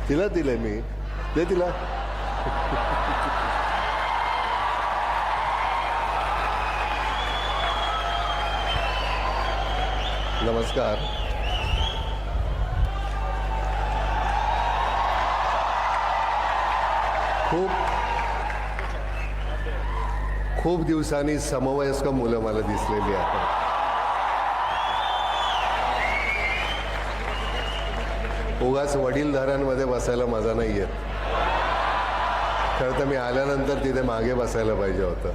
तिला दिलंय मी. दे तिला. नमस्कार. खूप दिवसांनी समवयस्क मुलं मला दिसलेली आहेत. उगाच वडीलधाऱ्यांमध्ये बसायला मजा नाही येत. खरं तर मी आल्यानंतर तिथे मागे बसायला पाहिजे होतं.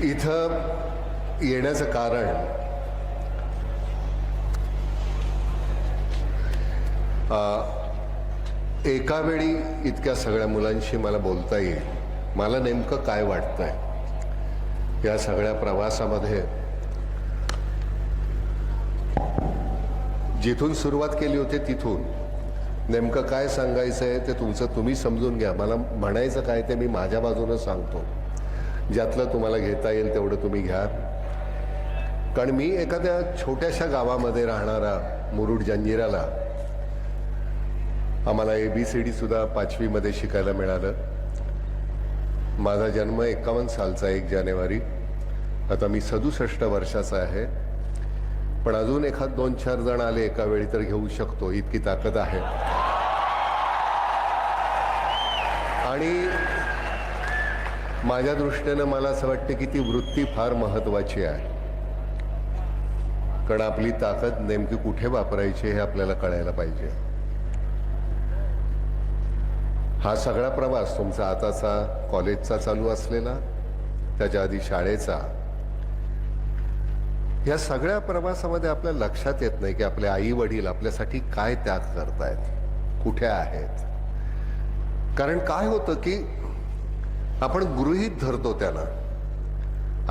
इथं येण्याचं कारण एका वेळी इतक्या सगळ्या मुलांशी मला बोलता येईल. मला नेमकं काय वाटतंय या सगळ्या प्रवासामध्ये. जिथून सुरुवात केली होती तिथून नेमकं काय सांगायचं आहे ते तुमचं तुम्ही समजून घ्या. मला म्हणायचं काय ते मी माझ्या बाजूनं सांगतो. ज्यातलं तुम्हाला घेता येईल तेवढं तुम्ही घ्या. कारण मी एखाद्या छोट्याशा गावामध्ये राहणारा मुरुड जंजिराला आम्हाला ABCD सुद्धा 5वीमध्ये शिकायला मिळालं. माझा जन्म 51 सालचा 1 जानेवारी. आता मी 67 वर्षाचा आहे. पण अजून एखाद 2-4 जण आले एका वेळी तर घेऊ शकतो, इतकी ताकद आहे. आणि माझ्या दृष्टीनं मला असं वाटतं की ती वृत्ती फार महत्त्वाची आहे. कारण आपली ताकद नेमकी कुठे वापरायची हे आपल्याला कळायला पाहिजे. हा सगळा प्रवास तुमचा आताचा कॉलेजचा चालू असलेला, त्याच्या आधी शाळेचा, या सगळ्या प्रवासामध्ये आपल्या लक्षात येत नाही की आपले आई वडील आपल्यासाठी काय त्याग करतायत, कुठे आहेत. कारण काय होतं की आपण गृहीत धरतो त्यांना.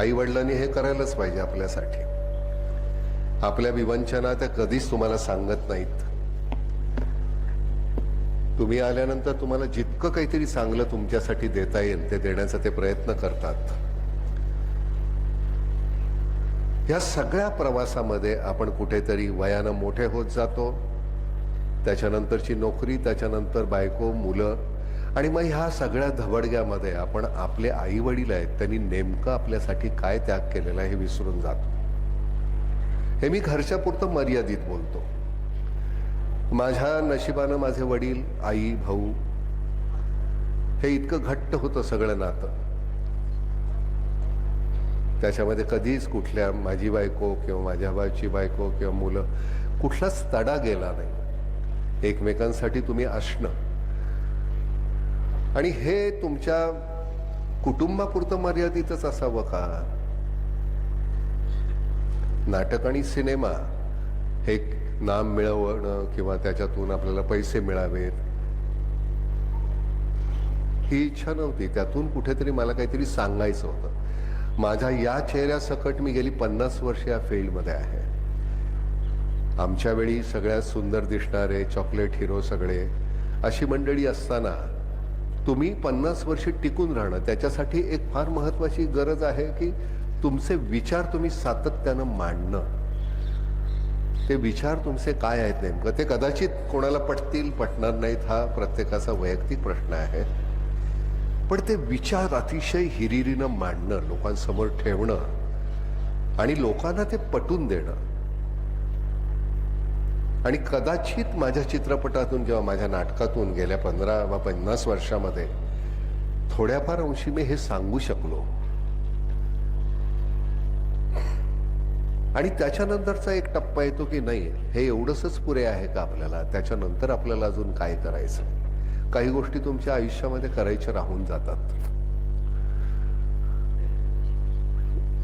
आई वडिलांनी हे करायलाच पाहिजे आपल्यासाठी. आपल्या विवंचना त्या कधीच तुम्हाला सांगत नाहीत. तुम्ही आल्यानंतर तुम्हाला जितकं काहीतरी चांगलं तुमच्यासाठी देता येईल ते देण्याचा ते प्रयत्न करतात. या सगळ्या प्रवासामध्ये आपण कुठेतरी वयानं मोठे होत जातो. त्याच्यानंतरची नोकरी, त्याच्यानंतर बायको, मुलं, आणि मग ह्या सगळ्या धबडग्यामध्ये आपण आपले आई वडील आहेत त्यांनी नेमकं आपल्यासाठी काय त्याग केलेला आहे हे विसरून जातो. हे मी घरच्या पुरतं मर्यादित बोलतो. माझ्या नशिबानं माझे वडील, आई, भाऊ हे इतकं घट्ट होतं सगळं नातं. त्याच्यामध्ये कधीच कुठल्या माझी बायको किंवा माझ्या भावाची बायको किंवा मुलं कुठलाच तडा गेला नाही. एकमेकांसाठी तुम्ही असणं, आणि हे तुमच्या कुटुंबापुरतं मर्यादितच असावं का? नाटक आणि सिनेमा हे नाम मिळवणं किंवा त्याच्यातून आपल्याला पैसे मिळावेत ही इच्छा नव्हती. त्यातून कुठेतरी मला काहीतरी सांगायचं होतं. माझ्या या चेहऱ्यासकट मी गेली 50 वर्ष या फील्डमध्ये आहे. आमच्या वेळी सगळ्यात सुंदर दिसणारे चॉकलेट हिरो सगळे अशी मंडळी असताना तुम्ही 50 वर्ष टिकून राहणं, त्याच्यासाठी एक फार महत्त्वाची गरज आहे की तुमचे विचार तुम्ही सातत्यानं मांडणं. ते विचार तुमचे काय आहेत नेमकं ते कदाचित कोणाला पटतील, पटणार नाहीत, हा प्रत्येकाचा वैयक्तिक प्रश्न आहे. पण ते विचार अतिशय हिरिरीनं मांडणं, लोकांसमोर ठेवणं आणि लोकांना ते पटवून देणं. आणि कदाचित माझ्या चित्रपटातून किंवा माझ्या नाटकातून गेल्या 15 वा 50 वर्षामध्ये थोड्याफार अंशी मी हे सांगू शकलो. आणि त्याच्यानंतरचा एक टप्पा येतो की नाही, हे एवढंच पुरे आहे का आपल्याला? त्याच्यानंतर आपल्याला अजून काय करायचं? काही गोष्टी तुमच्या आयुष्यामध्ये करायच्या राहून जातात.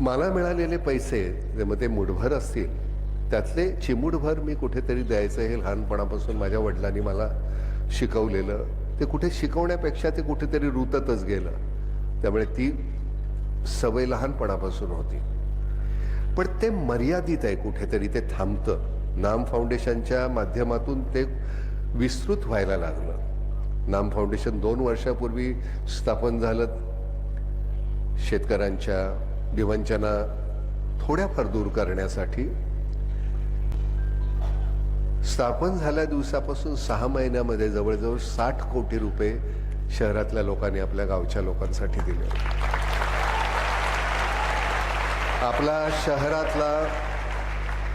मला मिळालेले पैसे मग ते मुठभर असतील, त्यातले चिमूटभर मी कुठेतरी द्यायचं हे लहानपणापासून माझ्या वडिलांनी मला शिकवलेलं. ते कुठे शिकवण्यापेक्षा ते कुठेतरी रुततच गेलं. त्यामुळे ती सवय लहानपणापासून होती. पण ते मर्यादित आहे, कुठेतरी ते थांबतं. नाम फाउंडेशनच्या माध्यमातून ते विस्तृत व्हायला लागलं. नाम फाउंडेशन 2 वर्षापूर्वी स्थापन झालं. शेतकऱ्यांच्या विवंचना थोड्याफार दूर करण्यासाठी. स्थापन झाल्या दिवसापासून 6 महिन्यामध्ये जवळजवळ 60 कोटी रुपये शहरातल्या लोकांनी आपल्या गावच्या लोकांसाठी दिले. आपला शहरातला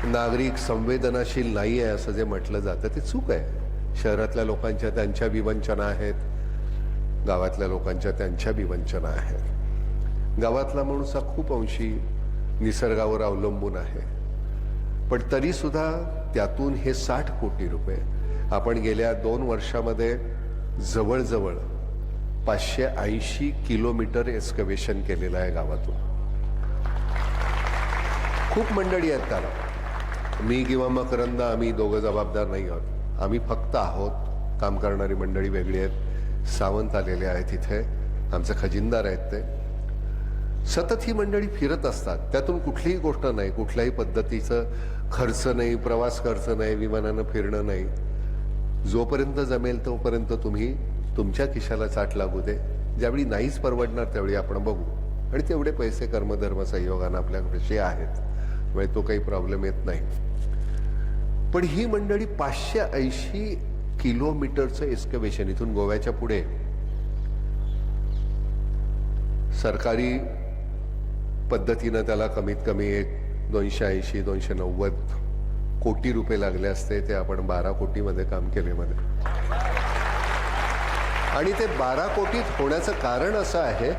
नागरिक संवेदनशील नाही आहे असं जे म्हटलं जातं ते चूक आहे. शहरातल्या लोकांच्या त्यांच्या विवंचना आहेत, गावातल्या लोकांच्या त्यांच्या विवंचना आहेत. गावातला माणूस हा खूप अंशी निसर्गावर अवलंबून आहे, पण तरी सुद्धा त्यातून हे 60 कोटी रुपये आपण गेल्या 2 वर्षामध्ये जवळजवळ 580 किलोमीटर एक्स्कवेशन केलेलं आहे गावातून. खूप मंडळी आहेत त्याला. मी किंवा मकरंद आम्ही दोघं जबाबदार नाही आहोत. आम्ही फक्त आहोत. काम करणारी मंडळी वेगळी आहेत. सावंत आलेले आहेत इथे, आमचे खजिनदार आहेत. ते सतत ही मंडळी फिरत असतात. त्यातून कुठलीही गोष्ट नाही, कुठल्याही पद्धतीचं खर्च नाही, प्रवास खर्च नाही, विमानानं फिरणं नाही. जोपर्यंत जमेल तोपर्यंत तुम्ही तुमच्या खिशाला चाट लागू दे. ज्यावेळी नाहीच परवडणार त्यावेळी आपण बघू. आणि तेवढे पैसे कर्मधर्म संयोगानं आपल्याकडे आहेत, म्हणजे तो काही प्रॉब्लेम येत नाही. पण ही मंडळी 580 किलोमीटरचं एक्स्कवेशन इथून गोव्याच्या पुढे सरकारी पद्धतीनं त्याला कमीत कमी एक 280-290 कोटी रुपये लागले असते. ते आपण 12 कोटीमध्ये काम केले मध्ये. आणि ते 12 कोटीत होण्याचं कारण असं आहे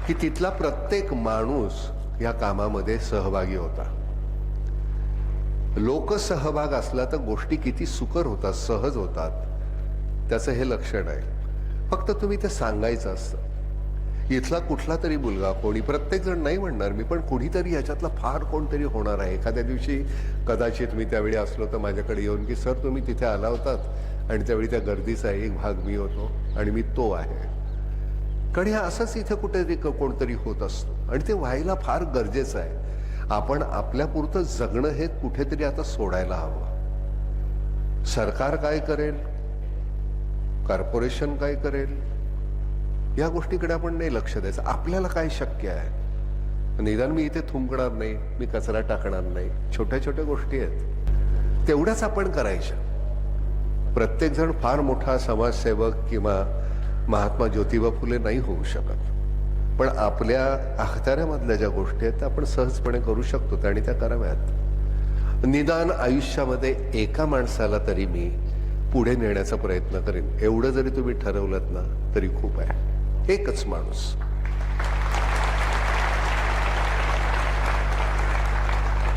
की तिथला प्रत्येक माणूस या कामामध्ये सहभागी होता. लोकसहभाग असला तर गोष्टी किती सुकर होतात, सहज होतात, त्याचं हे लक्षण आहे. फक्त तुम्ही ते सांगायचं असतं. इथला कुठला तरी मुलगा, कोणी, प्रत्येक जण नाही म्हणणार मी, पण कुणीतरी याच्यातला फार कोणतरी होणार आहे. एखाद्या दिवशी कदाचित मी त्यावेळी असलो तर माझ्याकडे येऊन की सर तुम्ही तिथे आला होतात आणि त्यावेळी त्या गर्दीचा एक भाग मी होतो आणि मी तो आहे. कारण हे असंच इथे कुठेतरी कोणतरी होत असतं आणि ते व्हायला फार गरजेचं आहे. आपण आपल्यापुरतं जगणं हे कुठेतरी आता सोडायला हवं. सरकार काय करेल, कॉर्पोरेशन काय करेल, या गोष्टीकडे आपण नाही लक्ष द्यायचं. आपल्याला काय शक्य आहे, निदान मी इथे थुंकणार नाही, मी कचरा टाकणार नाही, छोट्या छोट्या गोष्टी आहेत तेवढ्याच आपण करायच्या. प्रत्येकजण फार मोठा समाजसेवक किंवा महात्मा ज्योतिबा फुले नाही होऊ शकत, पण आपल्या अखत्याऱ्यामधल्या ज्या गोष्टी आहेत त्या आपण सहजपणे करू शकतो आणि त्या कराव्यात. निदान आयुष्यामध्ये एका माणसाला तरी मी पुढे नेण्याचा प्रयत्न करेन. एवढं जरी तुम्ही ठरवलं ना तरी खूप आहे. एकच माणूस.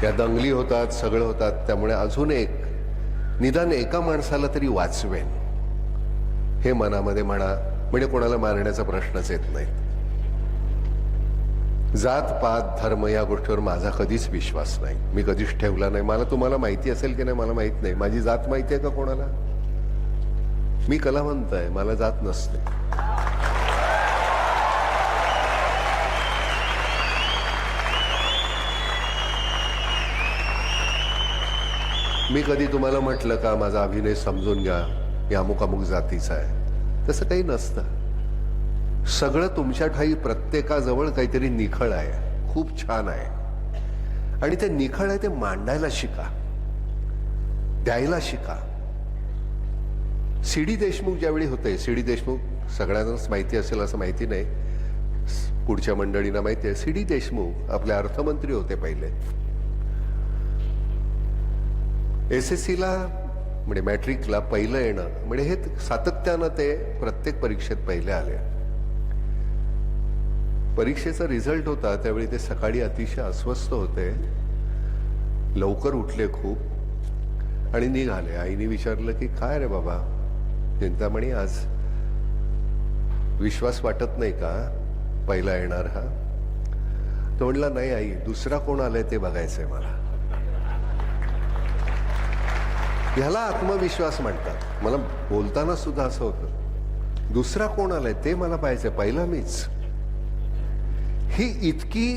या दंगली होतात, सगळं होतात, त्यामुळे अजून एक निदान एका माणसाला तरी वाचवेन हे मनामध्ये म्हणा. म्हणजे कोणाला मारण्याचा प्रश्नच येत नाही. जात पात धर्म या गोष्टीवर माझा कधीच विश्वास नाही, मी कधीच ठेवला नाही. मला तुम्हाला माहिती असेल की नाही मला माहित नाही. माझी जात माहिती आहे का कोणाला? मी कलावंत आहे, मला जात नसते. मी कधी तुम्हाला म्हटलं का माझा अभिनय समजून घ्या, मी अमुक अमुक जातीचा आहे? तसं काही नसतं. सगळं तुमच्या ठाई प्रत्येकाजवळ काहीतरी निखळ आहे, खूप छान आहे. आणि ते निखळ आहे ते मांडायला शिका, द्यायला शिका. सी डी देशमुख ज्यावेळी होते, सी डी देशमुख सगळ्यांनाच माहिती असेल असं माहिती नाही, पुढच्या मंडळींना माहिती आहे. सी डी देशमुख आपले अर्थमंत्री होते पहिले. SSC ला म्हणजे मॅट्रिकला पहिलं येणं म्हणजे हे सातत्यानं ते प्रत्येक परीक्षेत पहिले आले. परीक्षेचा रिझल्ट होता त्यावेळी ते सकाळी अतिशय अस्वस्थ होते, लवकर उठले खूप आणि निघाले. आईने विचारलं की काय रे बाबा, चिंतामणी आज विश्वास वाटत नाही का पहिला येणार हा? तो म्हणला नाही आई, दुसरा कोण आलाय ते बघायचंय मला. ह्याला आत्मविश्वास म्हणतात. मला बोलताना सुद्धा असं होतं, दुसरा कोण आलाय ते मला पाहायचंय, पहिला मीच. ही इतकी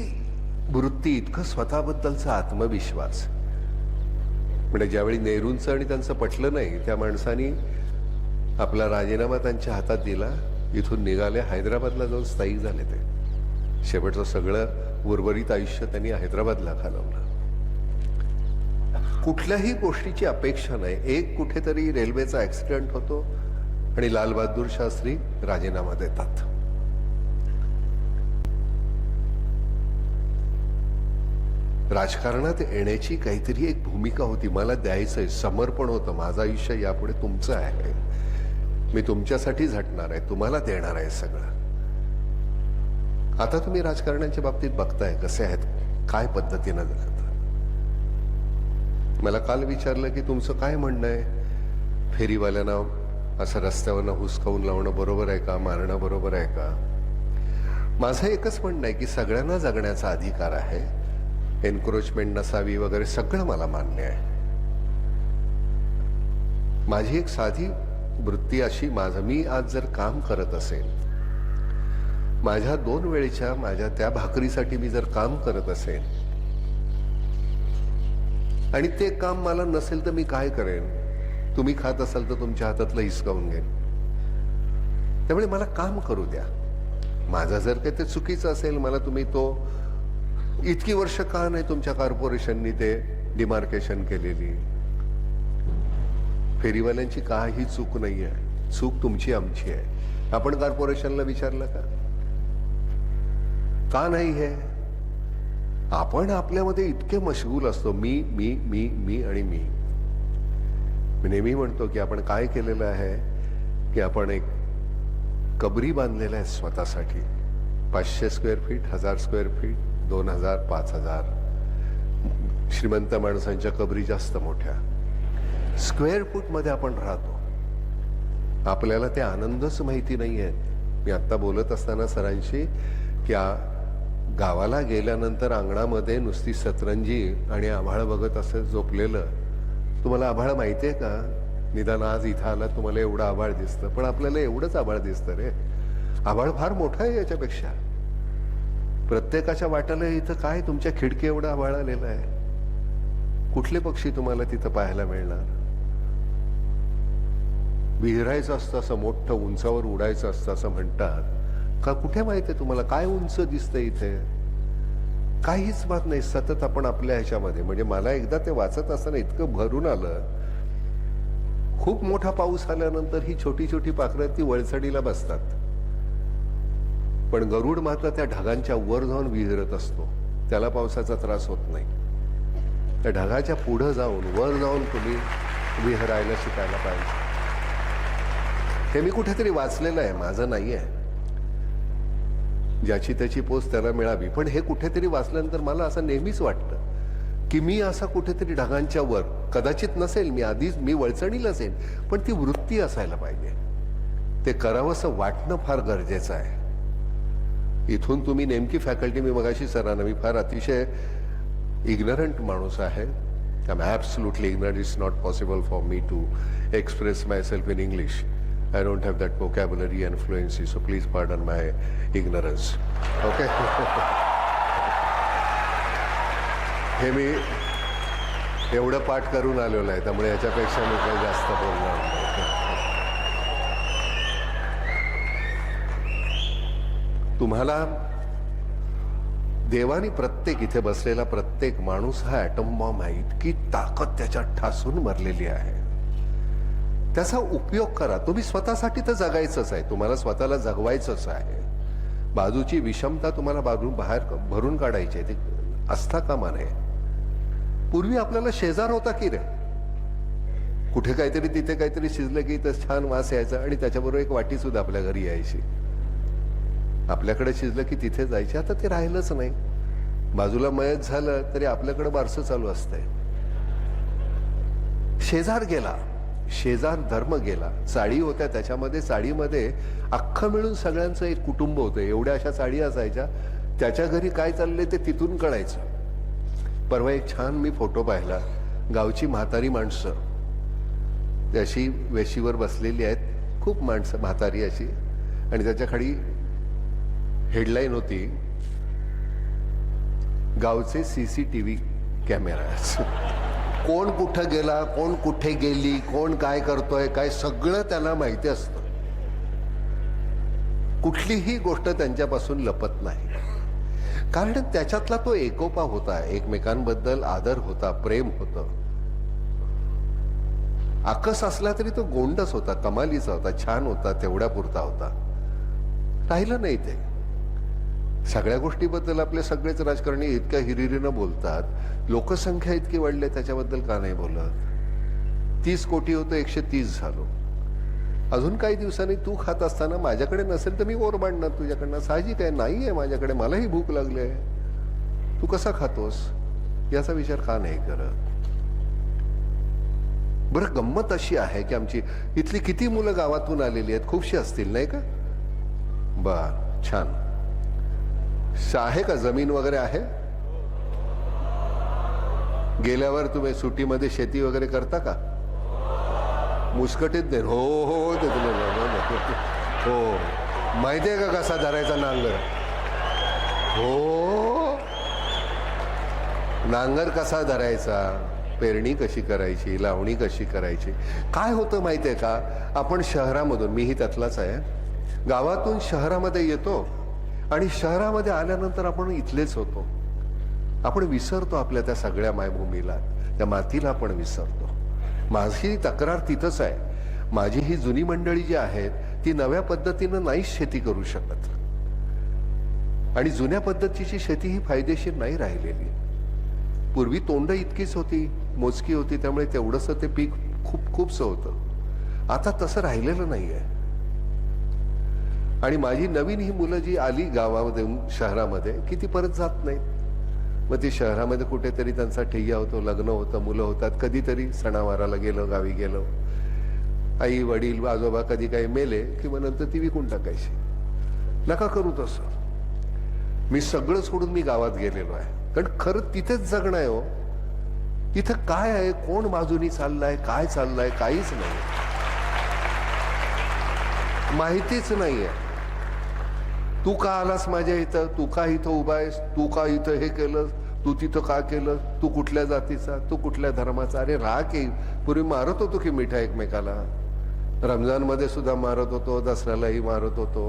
वृत्ती, इतकं स्वतःबद्दलचा आत्मविश्वास. म्हणजे ज्यावेळी नेहरूंचं आणि त्यांचं पटलं नाही, त्या माणसानी आपला राजीनामा त्यांच्या हातात दिला, इथून निघाले, हैदराबादला जाऊन स्थायिक झाले. ते शेवटचं सगळं उर्वरित आयुष्य त्यांनी हैदराबादला घालवलं. कुठल्याही गोष्टीची अपेक्षा नाही. एक कुठेतरी रेल्वेचा ऍक्सिडेंट होतो आणि लालबहादूर शास्त्री राजीनामा देतात. राजकारणात येण्याची काहीतरी एक भूमिका होती, मला द्यायचंय, समर्पण होतं. माझं आयुष्य यापुढे तुमचं आहे, मी तुमच्यासाठी झटणार आहे, तुम्हाला देणार आहे सगळं. आता तुम्ही राजकारणाच्या बाबतीत बघताय कसे आहेत, काय पद्धतीनं जातात. मला काल विचारलं की तुमचं काय म्हणणं आहे, फेरीवाल्यांना असं रस्त्यावरनं हुसकावून लावणं बरोबर आहे का, मारणं बरोबर आहे का? माझं एकच म्हणणं आहे की सगळ्यांना जगण्याचा अधिकार आहे, एन्क्रोचमेंट नसावी वगैरे सगळं मला मान्य आहे. माझी एक साधी वृत्ती अशी, मी आज जर काम करत असेल, माझ्या 2 वेळेच्या माझ्या त्या भाकरीसाठी मी जर काम करत असेल आणि ते काम मला नसेल तर मी काय करेन? तुम्ही खात असाल तर तुमच्या हातातलं हिसकावून घेईन. त्यामुळे मला काम करू द्या. माझं जर काही ते चुकीचं असेल, मला तुम्ही तो इतकी वर्ष का नाही तुमच्या कॉर्पोरेशननी ते डिमार्केशन केलेली? फेरीवाल्यांची काही चूक नाहीये, चूक तुमची आमची आहे. आपण कॉर्पोरेशनला विचारलं का नाही? हे आपण आपल्यामध्ये इतके मशगूल असतो, मी मी मी मी आणि मी. मी नेहमी म्हणतो की आपण काय केलेलं आहे की आपण एक कबरी बांधलेलं आहे स्वतःसाठी. 500 स्क्वेअर फीट, 1000 स्क्वेअर फीट, 2000, 5000. श्रीमंत माणसांच्या कबरी जास्त मोठ्या. स्क्वेअर फूट मध्ये आपण राहतो. आपल्याला ते आनंदच माहिती नाही आहेत. मी आता बोलत असताना सरांशी की गावाला गेल्यानंतर अंगणामध्ये नुसती सतरंजी आणि आभाळ बघत असं झोपलेलं. तुम्हाला आभाळ माहिती आहे का? निदान आज इथं आला तुम्हाला एवढं आभाळ दिसतं, पण आपल्याला एवढंच आभाळ दिसतं रे. आभाळ फार मोठं आहे याच्यापेक्षा. प्रत्येकाच्या वाट्याला इथं काय तुमच्या खिडकी एवढं आभाळ आलेलं आहे. कुठले पक्षी तुम्हाला तिथं पाहायला मिळणार? विहरायचं असतं असं मोठं, उंचावर उडायचं असतं असं म्हणतात का? कुठे माहिती आहे तुम्हाला काय उंच दिसतं इथे? काहीच बात नाही. सतत आपण आपल्या ह्याच्यामध्ये, म्हणजे मला एकदा ते वाचत असताना इतकं भरून आलं. खूप मोठा पाऊस आल्यानंतर ही छोटी छोटी पाखरं ती वळसडीला बसतात, पण गरुड मात्र त्या ढगांच्या वर जाऊन विहरत असतो. त्याला पावसाचा त्रास होत नाही. त्या ढगाच्या पुढे जाऊन, वर जाऊन तुम्ही विहरायला शिकायला पाहिजे. हे मी कुठेतरी वाचलेलं आहे, माझं नाही आहे. ज्याची त्याची पोच त्याला मिळावी. पण हे कुठेतरी वाचल्यानंतर मला असं नेहमीच वाटतं की मी असा कुठेतरी ढगांच्या वर, कदाचित नसेल, मी आधीच मी वळचणील असेल, पण ती वृत्ती असायला पाहिजे. ते करावंसं वाटणं फार गरजेचं आहे. इथून तुम्ही नेमकी फॅकल्टी, मी मगाशी सरांना, मी फार अतिशय इग्नरंट माणूस आहे. I am absolutely ignorant. It's not possible for me to express myself in English. I don't have that vocabulary and fluency, so please pardon my ignorance. Okay? हे मी एवढं पाठ करून आलेलो आहे, त्यामुळे याच्यापेक्षा मी काही जास्त बोलणार नाही. तुम्हाला देवाने प्रत्येक इथे बसलेला प्रत्येक माणूस हा ॲटम बॉम्ब आहे. इतकी ताकद त्याच्यात ठासून भरलेली आहे. त्याचा उपयोग करा. तुम्ही स्वतःसाठी तर जगायचंच आहे, तुम्हाला स्वतःला जगवायचंच आहे. बाजूची विषमता तुम्हाला बाहेर भरून काढायची आहे, ती असता कामा नये. पूर्वी आपल्याला शेजार होता की रे, कुठे काहीतरी तिथे काहीतरी शिजलं की तर छान वास यायचा आणि त्याच्याबरोबर एक वाटी सुद्धा आपल्या घरी यायची. आपल्याकडे शिजलं की तिथे जायचे. आता ते राहिलंच नाही. बाजूला मयत झालं तरी आपल्याकडे बारसं चालू असतंय. शेजार गेला, शेजार धर्म गेला. चाळी होत्या, त्याच्यामध्ये चाळीमध्ये अख्खं मिळून सगळ्यांचं एक कुटुंब होतं. एवढ्या अशा चाळी असायच्या, त्याच्या घरी काय चाललंय ते तिथून कळायचं. परवा एक छान मी फोटो पाहिला. गावची म्हातारी माणसं अशी वेशीवर बसलेली आहेत, खूप माणसं म्हातारी अशी, आणि त्याच्या खाली हेडलाईन होती, गावचे CCTV कॅमेरा. कोण कुठं गेला, कोण कुठे गेली, कोण काय करतोय, काय सगळं त्याला माहिती असतं. कुठलीही गोष्ट त्यांच्यापासून लपत नाही, कारण त्याच्यातला तो एकोपा होता, एकमेकांबद्दल आदर होता, प्रेम होतं. आकस असला तरी तो गोंडच होता, कमालीचा होता, छान होता, तेवढ्या पुरता होता. राहिलं नाही ते. सगळ्या गोष्टीबद्दल आपले सगळेच राजकारणी इतक्या हिरिरीनं बोलतात. लोकसंख्या इतकी वाढली त्याच्याबद्दल का नाही बोलत? 30 कोटी होतं, 130 झालो. अजून काही दिवसांनी तू खात असताना माझ्याकडे नसेल तर मी ओरबाडणार तुझ्याकडनं. साहजिक आहे, नाही आहे माझ्याकडे, मलाही भूक लागली आहे, तू कसा खातोस याचा विचार का नाही करत? बरं, गंमत अशी आहे की आमची इथली किती मुलं गावातून आलेली आहेत, खूपशी असतील नाही का? बर, छान. आहे का जमीन वगैरे आहे? गेल्यावर तुम्ही सुट्टीमध्ये शेती वगैरे करता का? मुस्कटीत दे. हो हो ते हो, माहितीये का कसा धरायचा नांगर? हो, नांगर कसा धरायचा, पेरणी कशी करायची, लावणी कशी करायची. काय होतं माहितीये का, आपण शहरामधून, मीही त्यातलाच आहे, गावातून शहरामध्ये येतो आणि शहरामध्ये आल्यानंतर आपण इथलेच होतो. आपण विसरतो आपल्या त्या सगळ्या मायभूमीला, त्या मातीला आपण विसरतो. माझी तक्रार तिथंच आहे. माझी ही जुनी मंडळी जी आहेत ती नव्या पद्धतीनं नाहीच शेती करू शकत, आणि जुन्या पद्धतीची शेती ही फायदेशीर नाही राहिलेली. पूर्वी तोंड इतकीच होती, मोजकी होती, त्यामुळे तेवढंसं ते पीक खूप खूपसं होतं. आता तसं राहिलेलं नाहीये. आणि माझी नवीन ही मुलं जी आली गावामध्ये शहरामध्ये की ती परत जात नाहीत. मग ती शहरामध्ये कुठेतरी त्यांचा ठेय्या होतो, लग्न होतं, मुलं होतात, कधीतरी सणावाराला गेलो, गावी गेलो, आई वडील आजोबा कधी काही मेले की मग नंतर ती विकून टाकायची. नका करू तसं. मी सगळं सोडून मी गावात गेलेलो आहे, कारण खरं तिथेच जगणं आहे. हो, तिथं काय आहे, कोण बाजूनी चाललाय, काय चाललंय, काहीच नाही, माहितीच नाहीये. तू का आलास माझ्या इथं, तू का इथं उभा आहेस, तू का इथं हे केलं, तू तिथं का केलं, तू कुठल्या जातीचा, तू कुठल्या धर्माचा. अरे राह की, पूर्वी मारत होतो की मिठा एकमेकाला, रमजान मध्ये सुद्धा मारत होतो, दसऱ्यालाही मारत होतो.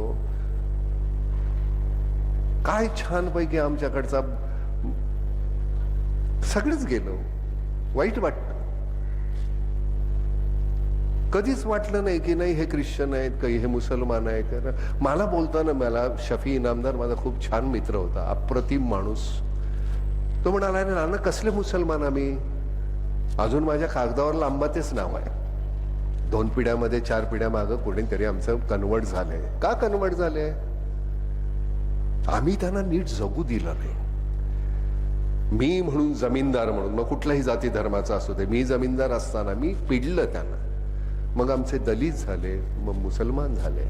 काय छानपैकी आमच्याकडचा सगळंच गेलो. वाईट वाटत. कधीच वाटलं नाही की नाही हे ख्रिश्चन आहेत, काही हे मुसलमान आहेत. मला बोलताना, मला शफी इनामदार माझा खूप छान मित्र होता, अप्रतिम माणूस. तो म्हणाला, अरे नाना कसले मुसलमान आम्ही, अजून माझ्या कागदावर लांबातेच नाव आहे. 2 पिढ्यामध्ये 4 पिढ्या मागं कोणीतरी आमचं कन्वर्ट झालंय. का कन्वर्ट झालंय? आम्ही त्यांना नीट जगू दिलं नाही. मी म्हणून जमीनदार म्हणून, मग कुठल्याही जाती धर्माचा असू दे, मी जमीनदार असताना मी पिडलं त्यांना. मग आमचे दलित झाले, मग मुसलमान झाले.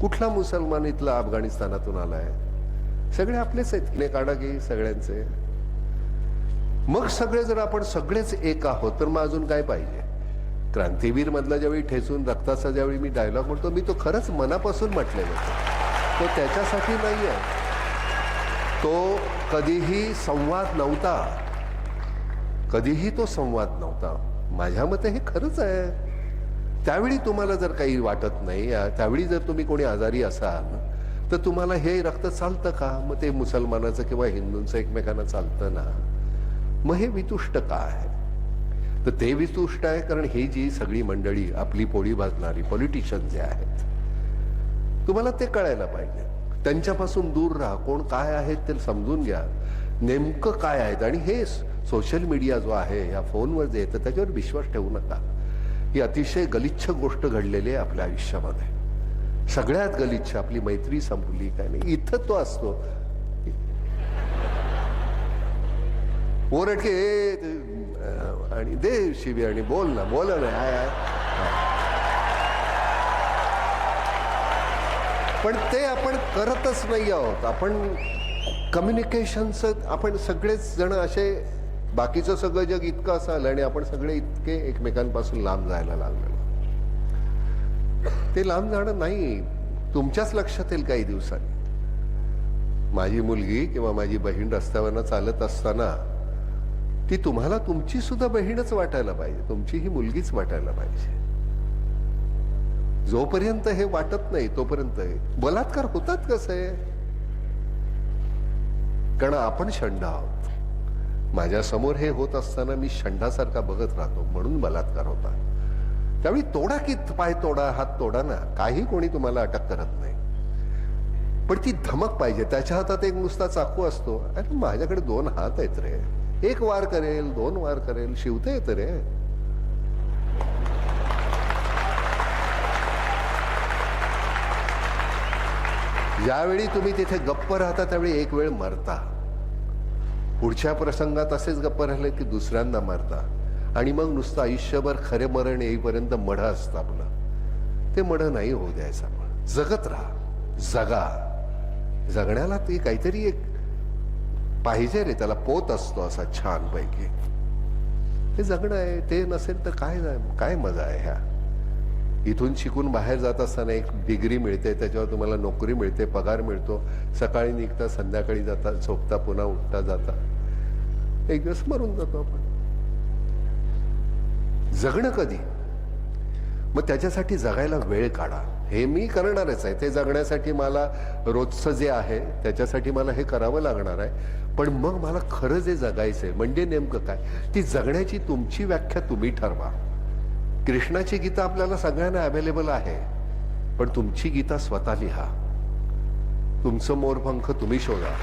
कुठला मुसलमान इथला अफगाणिस्तानातून आलाय? सगळे आपलेच आहेत की काढा की सगळ्यांचे. मग सगळे जर आपण सगळेच एक आहोत तर मग अजून काय पाहिजे? क्रांतीवीर मधला ज्यावेळी ठेचून रक्ताचा ज्यावेळी मी डायलॉग म्हणतो, मी तो खरंच मनापासून म्हटलेला होतो. तो त्याच्यासाठी नाहीये, तो कधीही संवाद नव्हता, कधीही तो संवाद नव्हता. माझ्या मते हे खरंच आहे. त्यावेळी तुम्हाला जर काही वाटत नाही, त्यावेळी जर तुम्ही कोणी आजारी असाल तर तुम्हाला हे रक्त चालतं का? मग ते मुसलमानाचं किंवा हिंदूंचं एकमेकांना चालतं ना. मग हे वितुष्ट का आहे? तर ते वितुष्ट आहे कारण ही जी सगळी मंडळी आपली पोळी भाजणारी पॉलिटिशियन जे आहेत, तुम्हाला ते कळायला पाहिजे. त्यांच्यापासून दूर राहा. कोण काय आहेत ते समजून घ्या, नेमकं काय आहेत. आणि हे सोशल मीडिया जो आहे, या फोनवर जे येतं त्याच्यावर विश्वास ठेवू नका. ही अतिशय गलिच्छ गोष्ट घडलेली आहे आपल्या आयुष्यामध्ये, सगळ्यात गलिच्छ. आपली मैत्री संपली काय नाही, इथं तो असतो ओरडके आणि दे शिवी आणि बोल ना, बोल ना. पण ते आपण करतच नाही आहोत. आपण कम्युनिकेशनचं, आपण सगळेच जण असे, बाकीचं सगळं जग इतकं असं आलं आणि आपण सगळे इतके एकमेकांपासून लांब जायला लागलेलो. ते लांब जाणं नाही, तुमच्याच लक्षात येईल काही दिवसांनी. माझी मुलगी किंवा माझी बहीण रस्त्यावरनं चालत असताना ती तुम्हाला तुमची सुद्धा बहीणच वाटायला पाहिजे, तुमची ही मुलगीच वाटायला पाहिजे. जोपर्यंत हे वाटत नाही तोपर्यंत बलात्कार होतात कसे? कारण आपण षंड आहोत. माझ्या समोर हे होत असताना मी षंडासारखा बघत राहतो, म्हणून बलात्कार होता. त्यावेळी तोडा की पाय तोडा, हात तोडा ना, काही कोणी तुम्हाला अटक करत नाही. पण ती धमक पाहिजे. त्याच्या हातात एक नुसता चाकू असतो. अरे माझ्याकडे 2 हात आहेत रे, 1 वार करेल, 2 वार करेल, शिवता येतं रे. ज्यावेळी तुम्ही तिथे गप्प राहता त्यावेळी एक वेळ मरता. पुढच्या प्रसंगात असेच गप्प राहिले की दुसऱ्यांदा मरता. आणि मग नुसतं आयुष्यभर खरे मरण येईपर्यंत मढ असतं आपलं. ते मढ नाही होऊ द्यायचं. आपण जगत राहा, जगा. जगण्याला ती काहीतरी एक पाहिजे रे, त्याला पोत असतो असा छान पैकी. ते जगणं आहे. ते नसेल तर काय मजा आहे ह्या. इथून शिकून बाहेर जात असताना एक डिग्री मिळते, त्याच्यावर तुम्हाला नोकरी मिळते, पगार मिळतो, सकाळी निघता, संध्याकाळी जाता, झोपता, पुन्हा उठता जाता, एक दिवस मरून जातो आपण. जगणं कधी? मग त्याच्यासाठी जगायला वेळ काढा. हे मी करणारच आहे. ते जगण्यासाठी मला रोजचं जे आहे त्याच्यासाठी मला हे करावं लागणार आहे. पण मग मला खरं जे जगायचंय म्हणजे नेमकं काय, ती जगण्याची तुमची व्याख्या तुम्ही ठरवा. कृष्णाची गीता आपल्याला सगळ्यांना अवेलेबल आहे, पण तुमची गीता स्वतः लिहा. तुमचं मोरपंख तुम्ही शोधा.